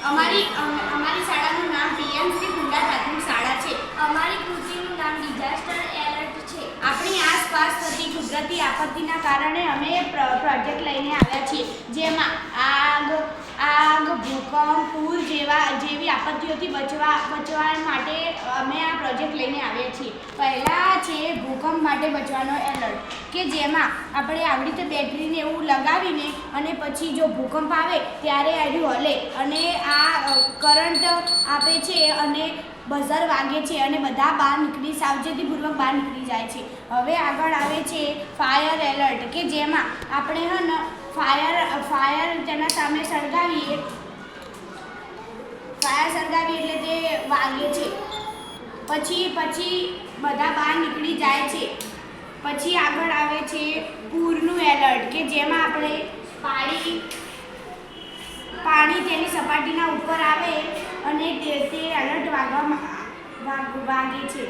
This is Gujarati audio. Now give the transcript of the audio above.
અમારી શાળાનું નામ પીએમસી ગુંડા પ્રાથમિક શાળા છે. અમારી કૃતિનું નામ ડિઝાસ્ટર એલર્ટ છે. આપણી આસપાસ થતી કુદરતી આપત્તિના કારણે અમે પ્રોજેક્ટ લઈને આવ્યા છીએ, જેમાં આગ, ભૂકંપ, પૂર જેવી આપત્તિઓથી બચવા માટે અમે આ પ્રોજેક્ટ લઈને આવ્યા છીએ. પહેલાં છે ભૂકંપ માટે બચવાનો એલર્ટ, કે જેમાં આપણે આવી રીતે બેટરીને એવું લગાવીને અને પછી જો ભૂકંપ આવે ત્યારે આડું હલે અને આ કરંટ આપે છે અને બઝર વાગે છે અને બધા બહાર નીકળી સાવચેતીપૂર્વક બહાર નીકળી જાય છે. હવે આગળ આવે છે ફાયર એલર્ટ, કે જેમાં આપણે ફાયર તેના સામે સળગાવીએ એટલે તે વાગે છે, પછી બધા બહાર નીકળી જાય છે. પછી આગળ આવે છે પૂરનું એલર્ટ, કે જેમાં આપણે પાણી તેની સપાટીના ઉપર આવે અને તે એલર્ટ વાગે છે.